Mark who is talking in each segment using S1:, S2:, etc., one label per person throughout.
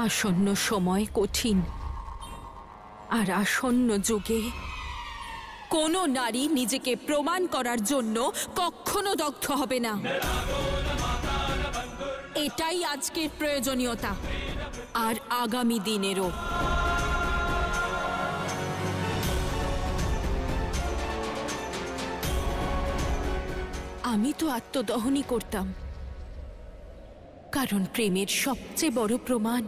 S1: আসন্ন সময় কঠিন, আর আসন্ন যুগে কোনো নারী নিজেকে প্রমাণ করার জন্য কখনো দগ্ধ হবে না। এটাই আজকের প্রয়োজনীয়তা, আর আগামী দিনেরও। আমি তো আত্মদহনই করতাম, কারণ প্রেমের সবচেয়ে বড় প্রমাণ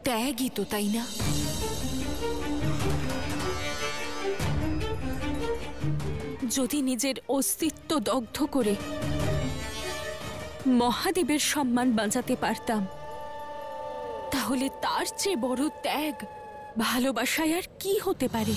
S1: ত্যাগই তো, তাই না? যদি নিজের অস্তিত্ব দগ্ধ করে মহাদেবের সম্মান বাঁচাতে পারতাম, তাহলে তার চেয়ে বড় ত্যাগ ভালোবাসায় আর কি হতে পারে?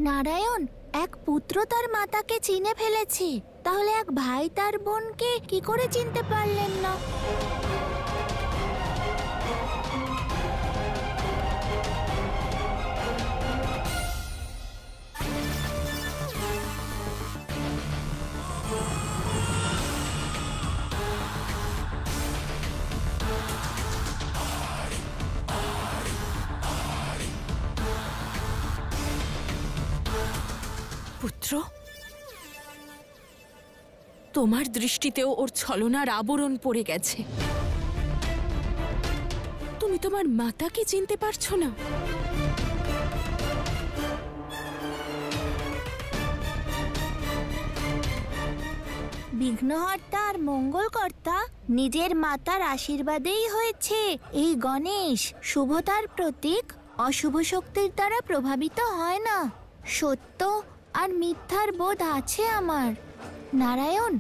S2: নারায়ণ, এক পুত্র তার মাতাকে চিনে ফেলেছে, তাহলে এক ভাই তার বোনকে কি করে চিনতে পারলেন না?
S1: পুত্র, তোমার দৃষ্টিতেও ওর ছলনার আবরণ পড়ে গেছে। তুমি তোমার মাতাকে চিনতে পারছো না?
S2: বিঘ্নহর্তা আর মঙ্গলকর্তা নিজের মাতার আশীর্বাদেই হয়েছে। এই গণেশ শুভতার প্রতীক, অশুভ শক্তির দ্বারা প্রভাবিত হয় না। সত্য আর মিথ্যার বোধ আছে আমার। নারায়ণ,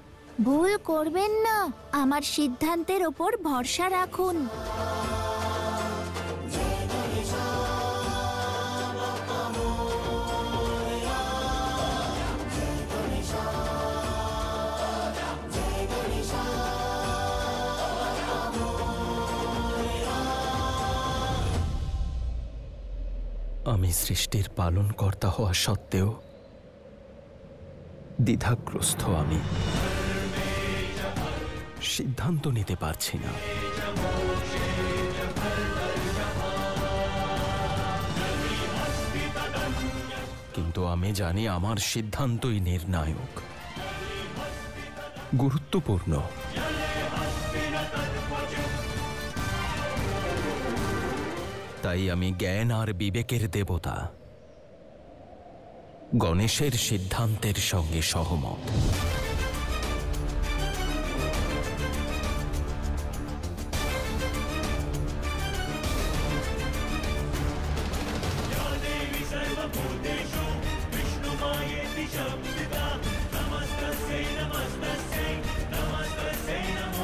S2: ভুল করবেন না, আমার সিদ্ধান্তের ওপর ভরসা রাখুন।
S3: আমি সৃষ্টির পালনকর্তা হওয়া সত্ত্বেও দ্বিধাগ্রস্ত। আমি সিদ্ধান্ত নিতে পারছি না। কিন্তু আমি জানি আমার সিদ্ধান্তই নির্ণায়ক, গুরুত্বপূর্ণ। তাই আমি জ্ঞান আর বিবেকের দেবতা গণেশের সিদ্ধান্তের সঙ্গে সহমত।
S4: Namaste, namaste, namaste.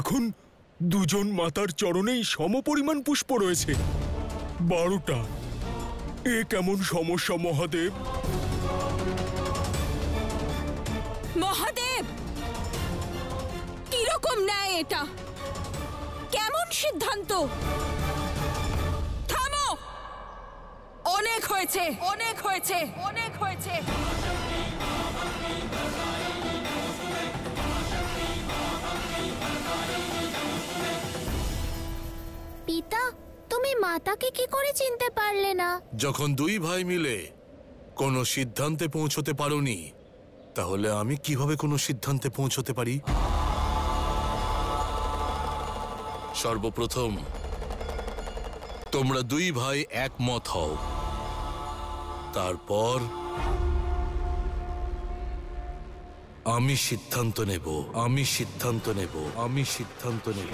S4: এখন দুজন মাতার চরণেই সমপরিমাণ পুষ্প রয়েছে। 12টা। এ কেমন সমস্যা মহাদেব?
S1: মহাদেব, কিরকম ন্যায় এটা? কেমন সিদ্ধান্ত? থামো! অনেক হয়েছে, অনেক হয়েছে, অনেক হয়েছে।
S2: পিতা, তুমি মাতাকে কি করে চিনতে পারলে না?
S5: যখন দুই ভাই মিলে কোনো সিদ্ধান্তে পৌঁছতে পারোনি, তাহলে আমি কিভাবে কোনো সিদ্ধান্তে পৌঁছতে পারি? সর্বপ্রথম তোমরা দুই ভাই একমত হও, তারপর আমি সিদ্ধান্ত নেব। আমি সিদ্ধান্ত নেব। আমি সিদ্ধান্ত নেব।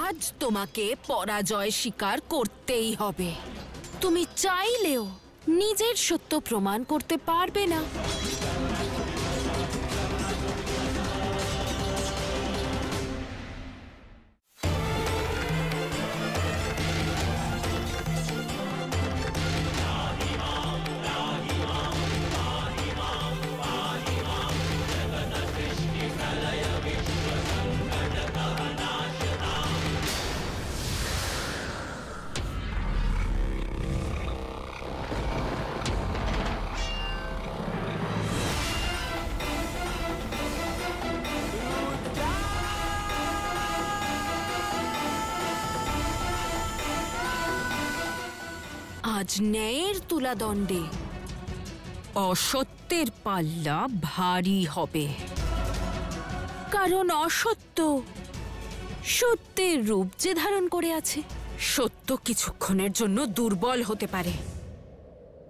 S1: আজ তোমাকে পরাজয় স্বীকার করতেই হবে। তুমি চাইলেও নিজের সত্য প্রমাণ করতে পারবে না। আজ ন্যায়ের তুলাদণ্ডে অসত্যের পাল্লা ভারী হবে, কারণ অসত্য সত্যের রূপ যে ধারণ করে আছে। সত্য কিছুক্ষণের জন্য দুর্বল হতে পারে,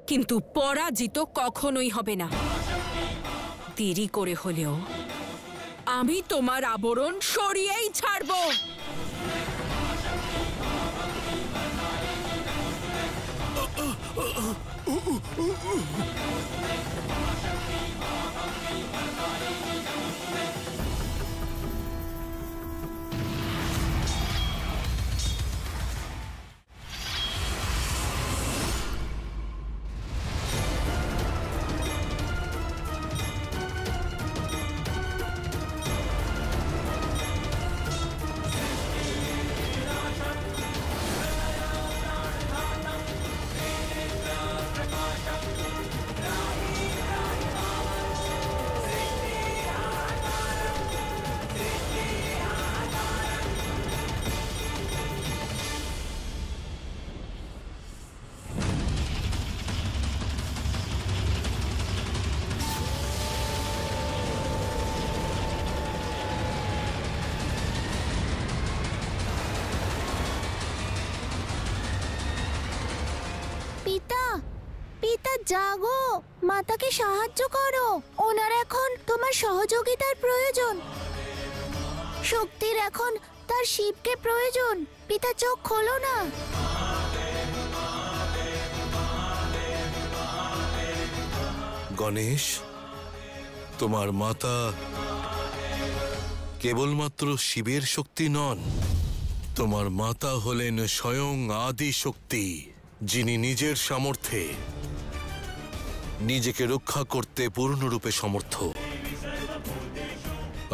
S1: কিন্তু পরাজিত কখনোই হবে না। দেরি করে হলেও আমি তোমার আবরণ সরিয়েই ছাড়ব।
S2: জাগো, মাতাকে সাহায্য করো। ওনার এখন তোমার সহযোগিতার প্রয়োজন। শক্তির এখন তার শিবকে প্রয়োজন। পিতা, চোখ খোলো না।
S5: গণেশ, তোমার মাতা কেবলমাত্র শিবের শক্তি নন, তোমার মাতা হলেন স্বয়ং আদি শক্তি। যিনি নিজের সামর্থ্যে নিজেকে রক্ষা করতে পূর্ণরূপে সমর্থ।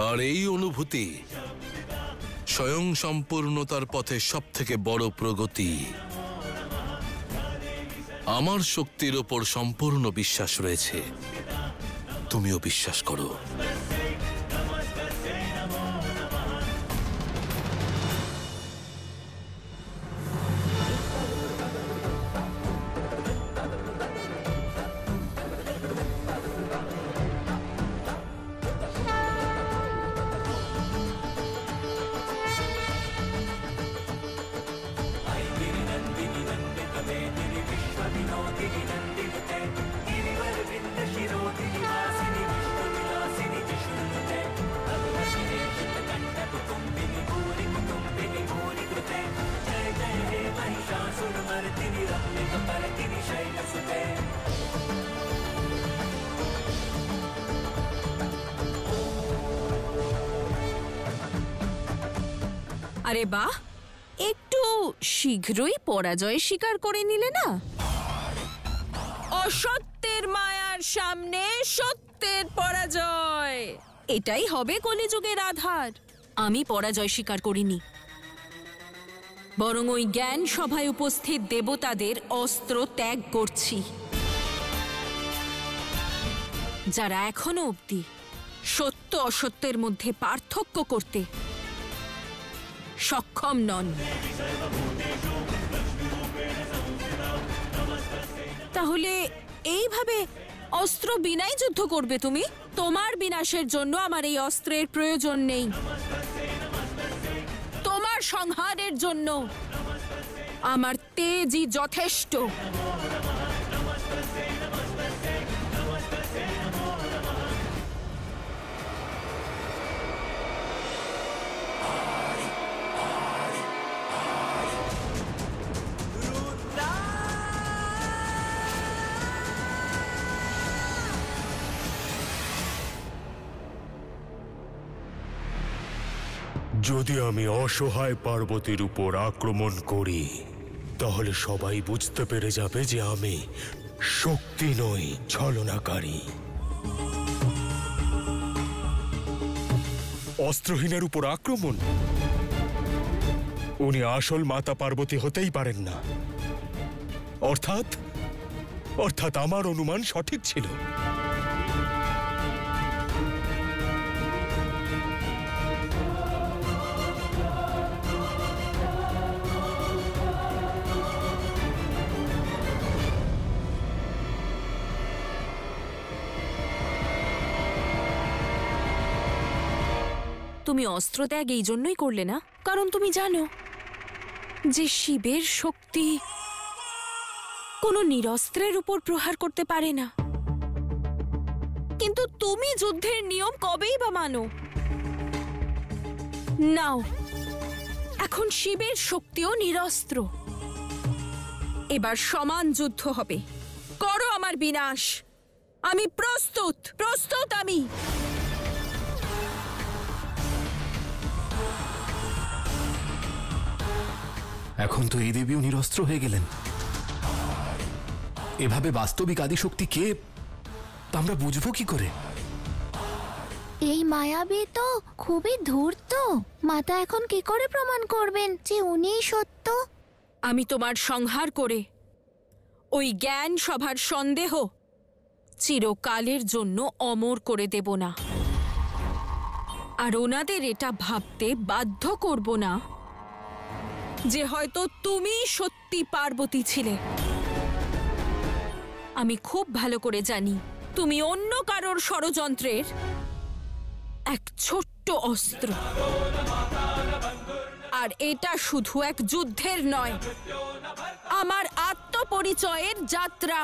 S5: আর এই অনুভূতি স্বয়ং সম্পূর্ণতার পথে সবথেকে বড় প্রগতি। আমার শক্তির ওপর সম্পূর্ণ বিশ্বাস রয়েছে, তুমিও বিশ্বাস করো।
S1: আরে বাহ, একটু শীঘ্রই পরাজয় স্বীকার করে নিলে না? অসত্যের মায়ার সামনে সত্যের পরাজয়, এটাই হবে কলিযুগের আধার। আমি পরাজয় স্বীকার করিনি, বরং ওই জ্ঞান সভায় উপস্থিত দেবতাদের অস্ত্র ত্যাগ করছি, যারা এখনো অবধি সত্য অসত্যের মধ্যে পার্থক্য করতে সক্ষম নন। তাহলে এইভাবে অস্ত্র বিনাই যুদ্ধ করবে তুমি? তোমার বিনাশের জন্য আমার এই অস্ত্রের প্রয়োজন নেই, তোমার সংহারের জন্য আমার তেজই যথেষ্ট।
S4: যদি আমি অসহায় পার্বতীর উপর আক্রমণ করি, তাহলে সবাই বুঝতে পেরে যাবে যে আমি শক্তি নই, ছলনাকারী। অস্ত্রহীনের উপর আক্রমণ? উনি আসল মাতা পার্বতী হতেই পারেন না। অর্থাৎ আমার অনুমান সঠিক ছিল।
S1: তুমি অস্ত্রত্যাগ এই জন্যই করলে না, কারণ তুমি জানো যে শিবের শক্তি কোনো নিরস্ত্রের উপর প্রহার করতে পারে না। কিন্তু তুমি যুদ্ধের নিয়ম কবেই বা মানো? নাও, এখন শিবের শক্তিও নিরস্ত্র। এবার সমান যুদ্ধ হবে। করো আমার বিনাশ। আমি প্রস্তুত, প্রস্তুত আমি।
S6: এখন তো এই দেবীও নিরস্ত্র হয়ে গেলেন। এভাবে বাস্তবিক আদিশক্তি কে তা আমরা বুঝবো কি করে?
S2: এই মায়াবী তো খুবই ধূর্ত। মাতা এখন কি করে প্রমাণ করবেন যে উনিই সত্য?
S1: আমি তোমার সংহার করে ওই জ্ঞান সভার সন্দেহ চিরকালের জন্য অমর করে দেব না। আর ওনাদের এটা ভাবতে বাধ্য করব না যে হয়তো তুমি সত্যি পার্বতী ছিলে। আমি খুব ভালো করে জানি তুমি অন্য কারোর ষড়যন্ত্রের এক ছোট্ট অস্ত্র। আর এটা শুধু এক যুদ্ধের নয়, আমার আত্মপরিচয়ের যাত্রা।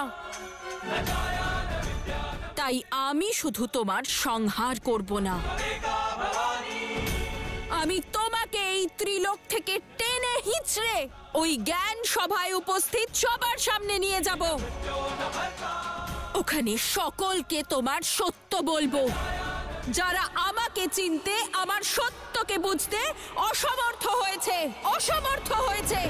S1: তাই আমি শুধু তোমার সংহার করব না, আমি তোমাকে এই ত্রিলোক থেকে টেনে হিঁচড়ে ওই জ্ঞান সভায় উপস্থিত সবার সামনে নিয়ে যাব। ওখানে সকলকে তোমার সত্য বলবো, যারা আমাকে চিনতে, আমার সত্যকে বুঝতে অসমর্থ হয়েছে।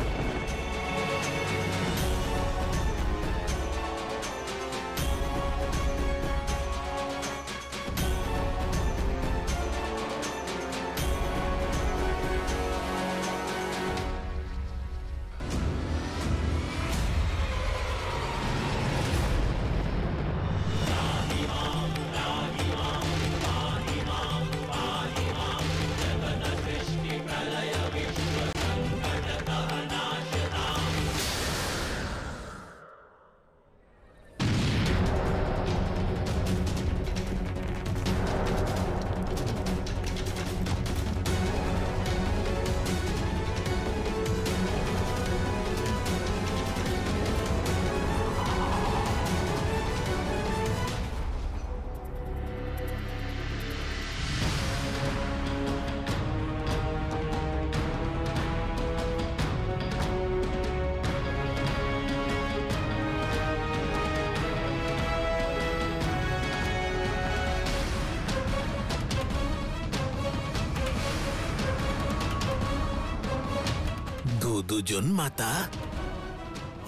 S7: দুজন মাতা?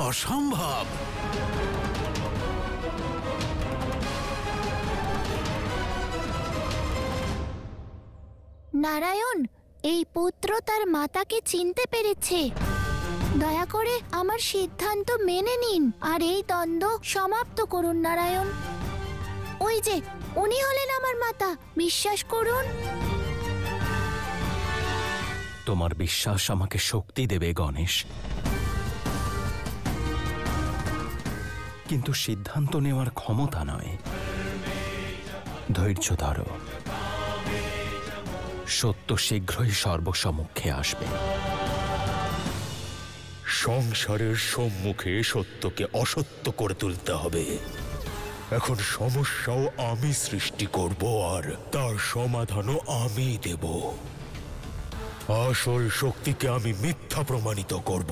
S7: অসম্ভব।
S2: নারায়ণ, এই পুত্র তার মাতাকে চিনতে পেরেছে। দয়া করে আমার সিদ্ধান্ত মেনে নিন আর এই দ্বন্দ্ব সমাপ্ত করুন নারায়ণ। ওই যে উনি হলেন আমার মাতা, বিশ্বাস করুন।
S3: তোমার বিশ্বাস আমাকে শক্তি দেবে গণেশ, কিন্তু সিদ্ধান্ত নেওয়ার ক্ষমতা নয়। ধৈর্য ধরো, সত্য শীঘ্রই সর্বসম্মুখে আসবে।
S4: সংসারের সম্মুখে সত্যকে অসত্য করে তুলতে হবে। এখন সমস্যাও আমি সৃষ্টি করব আর তার সমাধানও আমি দেব। আসল শক্তিকে আমি মিথ্যা প্রমাণিত করব।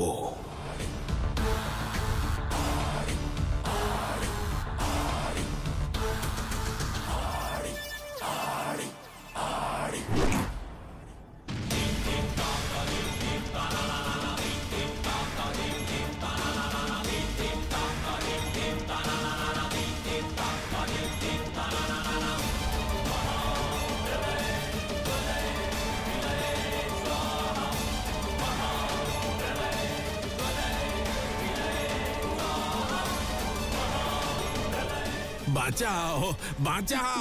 S7: বাঁচাও, বাঁচাও।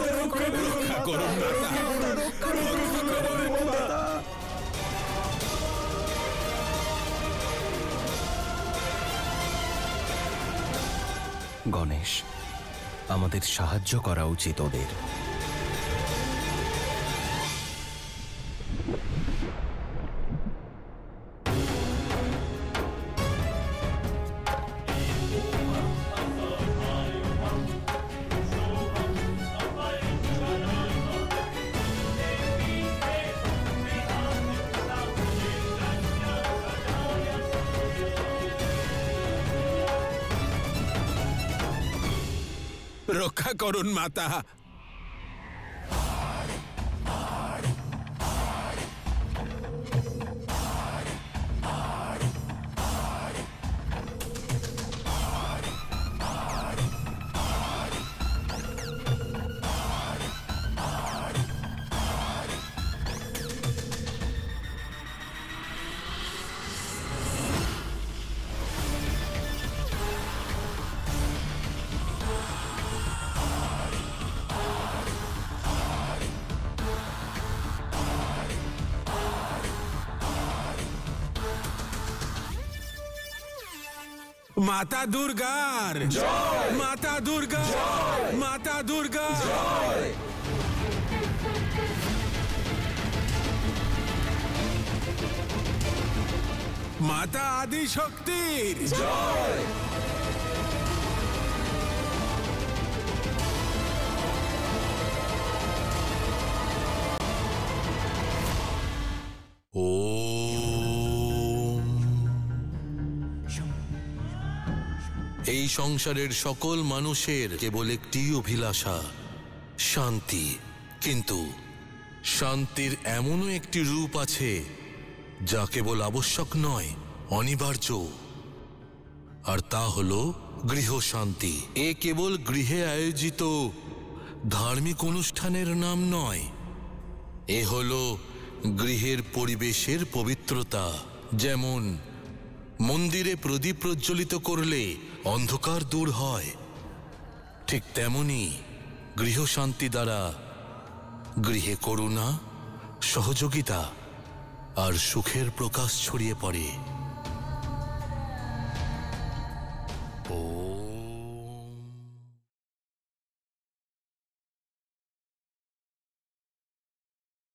S7: রক্ষা করুন মাতা।
S3: গণেশ, আমাদের সাহায্য করা উচিত ওদের।
S7: রক্ষা করুন মাতা। মাতা দুর্গার জয়, মাতা দুর্গা, মাতা দুর্গা জয়। মাতা আদি শক্তির জয়।
S5: এই সংসারের সকল মানুষের কেবল একটি অভিলাষা, শান্তি। কিন্তু শান্তির এমনও একটি রূপ আছে যা কেবল আবশ্যক নয়, অনিবার্য। আর তা হল গৃহশান্তি। এ কেবল গৃহে আয়োজিত ধার্মিক অনুষ্ঠানের নাম নয়, এ হল গৃহের পরিবেশের পবিত্রতা। যেমন মন্দিরে প্রদীপ প্রজ্বলিত করলে অন্ধকার দূর হয়, ঠিক তেমনি গৃহশান্তি দ্বারা গৃহে করুণা, সহযোগিতা আর সুখের প্রকাশ ছড়িয়ে পড়ে।